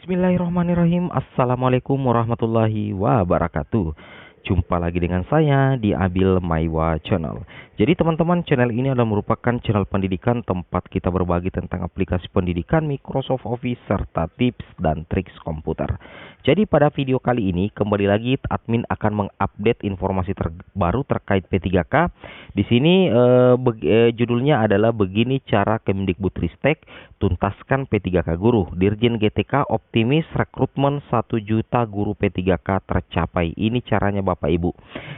Bismillahirrahmanirrahim. Assalamualaikum warahmatullahi wabarakatuh. Jumpa lagi dengan saya di Abil Maiwa Channel. Jadi teman-teman, channel ini adalah merupakan channel pendidikan tempat kita berbagi tentang aplikasi pendidikan Microsoft Office serta tips dan triks komputer. Jadi pada video kali ini kembali lagi admin akan mengupdate informasi terbaru terkait P3K. Di sini judulnya adalah begini cara Kemendikbudristek tuntaskan P3K guru. Dirjen GTK optimis rekrutmen 1 juta guru P3K tercapai. Ini caranya Bapak Ibu.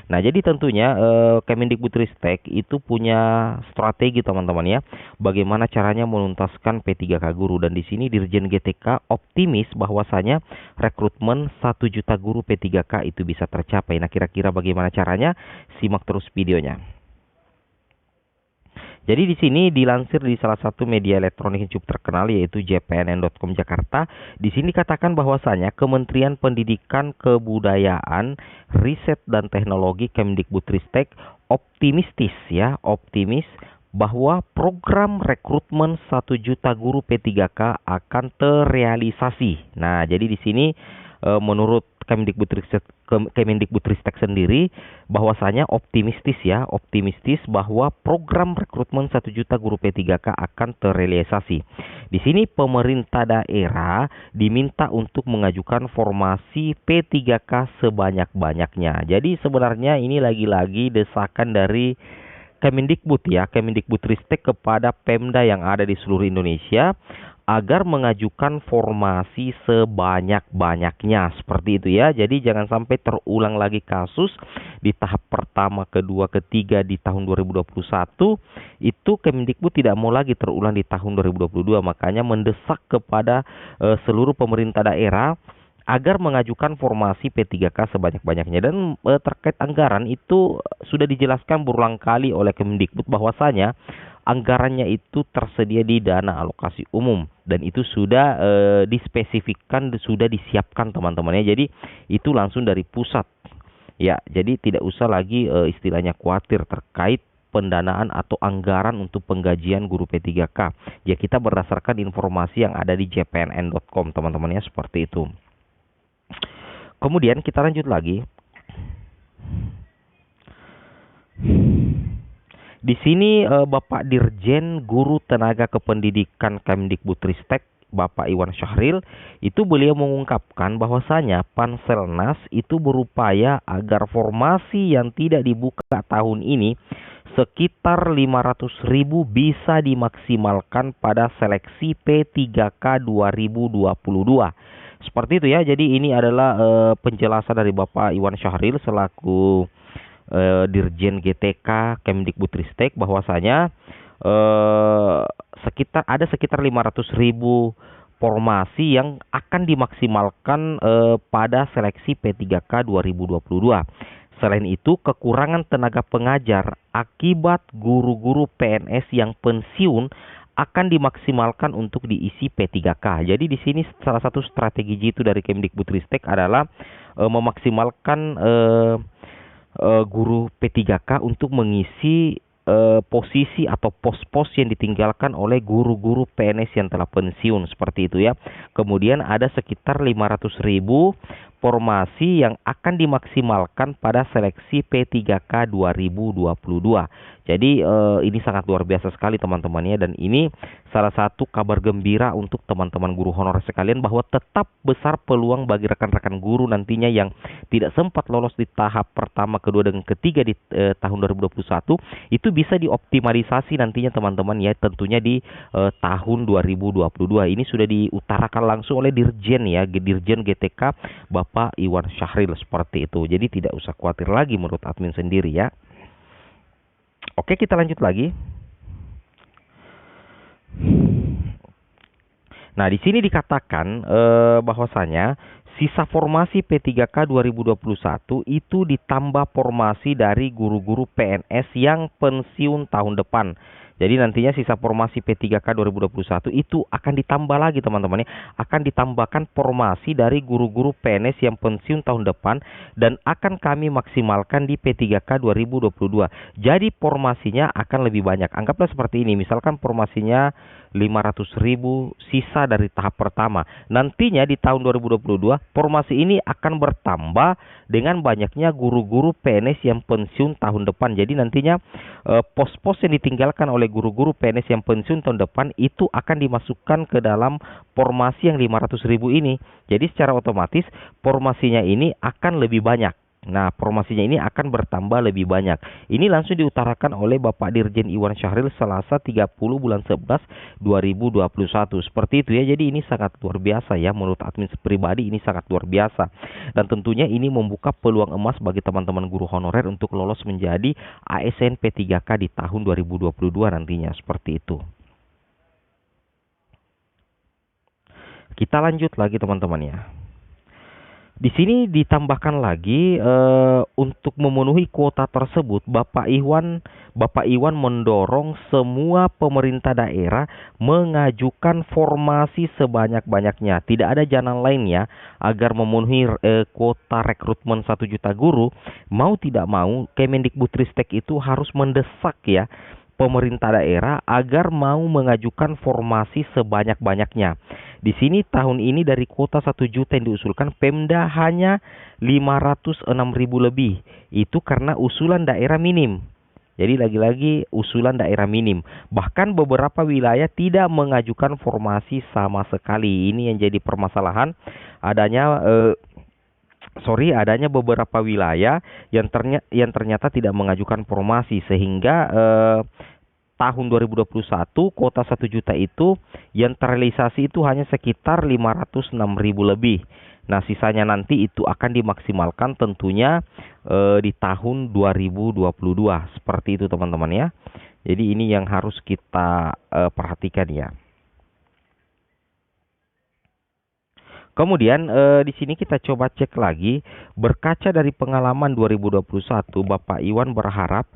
Nah, jadi tentunya Kemendikbudristek itu punya strategi teman-teman ya. Bagaimana caranya menuntaskan P3K guru, dan di sini Dirjen GTK optimis bahwasanya rekrutmen 1 juta guru P3K itu bisa tercapai. Nah, kira-kira bagaimana caranya? Simak terus videonya. Jadi di sini dilansir di salah satu media elektronik yang cukup terkenal yaitu jpnn.com Jakarta. Di sini katakan bahwasanya Kementerian Pendidikan, Kebudayaan, Riset dan Teknologi Kemendikbudristek optimis bahwa program rekrutmen 1 juta guru P3K akan terrealisasi. Nah, jadi di sini menurut Kemendikbudristek sendiri bahwasanya optimistis bahwa program rekrutmen 1 juta guru P3K akan terrealisasi. Di sini pemerintah daerah diminta untuk mengajukan formasi P3K sebanyak-banyaknya. Jadi sebenarnya ini lagi-lagi desakan dari Kemendikbudristek kepada Pemda yang ada di seluruh Indonesia agar mengajukan formasi sebanyak-banyaknya, seperti itu ya. Jadi jangan sampai terulang lagi kasus di tahap pertama, kedua, ketiga di tahun 2021 itu Kemendikbud tidak mau lagi terulang di tahun 2022. Makanya mendesak kepada seluruh pemerintah daerah agar mengajukan formasi P3K sebanyak-banyaknya. Dan terkait anggaran itu sudah dijelaskan berulang kali oleh Kemendikbud bahwasanya anggarannya itu tersedia di dana alokasi umum, dan itu sudah dispesifikkan, sudah disiapkan teman-teman ya. Jadi itu langsung dari pusat ya. Jadi tidak usah lagi istilahnya khawatir terkait pendanaan atau anggaran untuk penggajian guru P3K. Ya, kita berdasarkan informasi yang ada di jpnn.com teman-teman ya, seperti itu. Kemudian kita lanjut lagi. Di sini Bapak Dirjen Guru Tenaga Kependidikan Kemendikbudristek Bapak Iwan Syahril itu beliau mengungkapkan bahwasanya Panselnas itu berupaya agar formasi yang tidak dibuka tahun ini sekitar 500.000 bisa dimaksimalkan pada seleksi P3K 2022. Seperti itu ya. Jadi ini adalah penjelasan dari Bapak Iwan Syahril selaku Dirjen GTK Kemendikbudristek bahwasanya sekitar 500.000 formasi yang akan dimaksimalkan pada seleksi P3K 2022. Selain itu, kekurangan tenaga pengajar akibat guru-guru PNS yang pensiun akan dimaksimalkan untuk diisi P3K. Jadi di sini salah satu strategi jitu dari Kemendikbudristek adalah memaksimalkan guru P3K untuk mengisi posisi atau pos-pos yang ditinggalkan oleh guru-guru PNS yang telah pensiun, seperti itu ya. Kemudian ada sekitar 500.000 formasi yang akan dimaksimalkan pada seleksi P3K 2022. Jadi ini sangat luar biasa sekali teman-teman ya, dan ini salah satu kabar gembira untuk teman-teman guru honorer sekalian bahwa tetap besar peluang bagi rekan-rekan guru nantinya yang tidak sempat lolos di tahap pertama, kedua dan ketiga di tahun 2021 itu bisa dioptimalisasi nantinya teman-teman ya, tentunya di tahun 2022. Ini sudah diutarakan langsung oleh Dirjen GTK Bapak Iwan Syahril, seperti itu. Jadi tidak usah khawatir lagi menurut admin sendiri ya. Oke, kita lanjut lagi. Nah, di sini dikatakan bahwasanya sisa formasi P3K 2021 itu ditambah formasi dari guru-guru PNS yang pensiun tahun depan. Jadi nantinya sisa formasi P3K 2021 itu akan ditambah lagi teman-teman ya. Akan ditambahkan formasi dari guru-guru PNS yang pensiun tahun depan dan akan kami maksimalkan di P3K 2022. Jadi formasinya akan lebih banyak. Anggaplah seperti ini. Misalkan formasinya 500.000 sisa dari tahap pertama. Nantinya di tahun 2022 formasi ini akan bertambah dengan banyaknya guru-guru PNS yang pensiun tahun depan. Jadi nantinya pos-pos yang ditinggalkan oleh guru-guru PNS yang pensiun tahun depan itu akan dimasukkan ke dalam formasi yang 500.000 ini. Jadi secara otomatis formasinya ini akan lebih banyak. Nah, formasinya ini akan bertambah lebih banyak. Ini langsung diutarakan oleh Bapak Dirjen Iwan Syahril Selasa 30 bulan 11 2021. Seperti itu ya. Jadi ini sangat luar biasa ya. Menurut admin pribadi ini sangat luar biasa. Dan tentunya ini membuka peluang emas bagi teman-teman guru honorer untuk lolos menjadi ASN P3K di tahun 2022 nantinya. Seperti itu. Kita lanjut lagi teman-teman ya. Di sini ditambahkan lagi untuk memenuhi kuota tersebut, Bapak Iwan mendorong semua pemerintah daerah mengajukan formasi sebanyak-banyaknya. Tidak ada jalan lainnya agar memenuhi kuota rekrutmen 1 juta guru. Mau tidak mau, Kemendikbudristek itu harus mendesak ya pemerintah daerah agar mau mengajukan formasi sebanyak-banyaknya. Di sini tahun ini dari kuota 1 juta yang diusulkan, Pemda hanya 506.000 lebih. Itu karena usulan daerah minim. Jadi lagi-lagi usulan daerah minim. Bahkan beberapa wilayah tidak mengajukan formasi sama sekali. Ini yang jadi permasalahan. Adanya beberapa wilayah yang ternyata tidak mengajukan formasi sehingga tahun 2021 kuota 1 juta itu yang terrealisasi itu hanya sekitar 506.000 lebih. Nah, sisanya nanti itu akan dimaksimalkan tentunya di tahun 2022. Seperti itu teman-teman ya. Jadi ini yang harus kita perhatikan ya. Kemudian di sini kita coba cek lagi, berkaca dari pengalaman 2021, Bapak Iwan berharap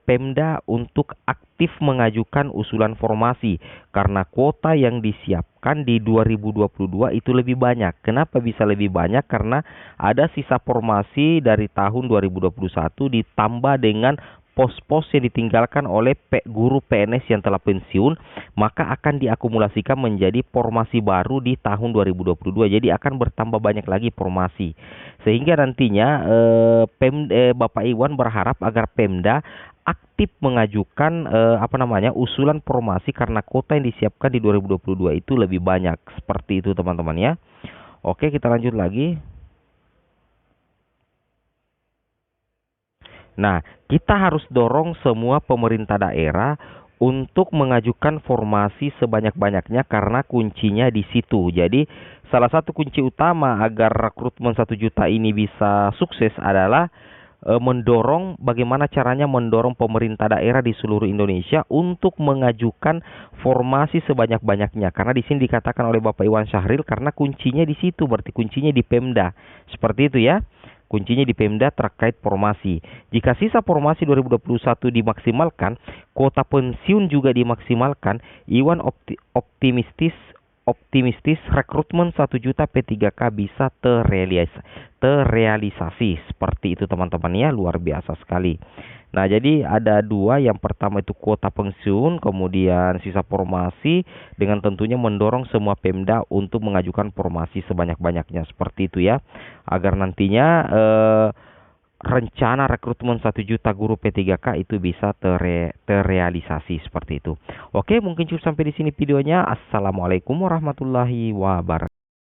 Pemda untuk aktif mengajukan usulan formasi karena kuota yang disiapkan di 2022 itu lebih banyak. Kenapa bisa lebih banyak? Karena ada sisa formasi dari tahun 2021 ditambah dengan pos-pos yang ditinggalkan oleh guru PNS yang telah pensiun, maka akan diakumulasikan menjadi formasi baru di tahun 2022. Jadi akan bertambah banyak lagi formasi. Sehingga nantinya Bapak Iwan berharap agar Pemda aktif mengajukan usulan formasi karena kuota yang disiapkan di 2022 itu lebih banyak. Seperti itu teman-teman ya. Oke, kita lanjut lagi. Nah, kita harus dorong semua pemerintah daerah untuk mengajukan formasi sebanyak-banyaknya karena kuncinya di situ. Jadi, salah satu kunci utama agar rekrutmen 1 juta ini bisa sukses adalah mendorong bagaimana caranya mendorong pemerintah daerah di seluruh Indonesia untuk mengajukan formasi sebanyak-banyaknya. Karena di sini dikatakan oleh Bapak Iwan Syahril karena kuncinya di situ, berarti kuncinya di Pemda. Seperti itu ya. Kuncinya di Pemda terkait formasi. Jika sisa formasi 2021 dimaksimalkan, kuota pensiun juga dimaksimalkan, Iwan optimistis rekrutmen 1 juta P3K bisa terrealisasi. Seperti itu teman-teman ya, luar biasa sekali. Nah, jadi ada dua, yang pertama itu kuota pensiun, kemudian sisa formasi, dengan tentunya mendorong semua Pemda untuk mengajukan formasi sebanyak-banyaknya. Seperti itu ya, agar nantinya rencana rekrutmen 1 juta guru P3K itu bisa terrealisasi. Seperti itu. Oke, mungkin cukup sampai di sini videonya. Assalamualaikum warahmatullahi wabarakatuh.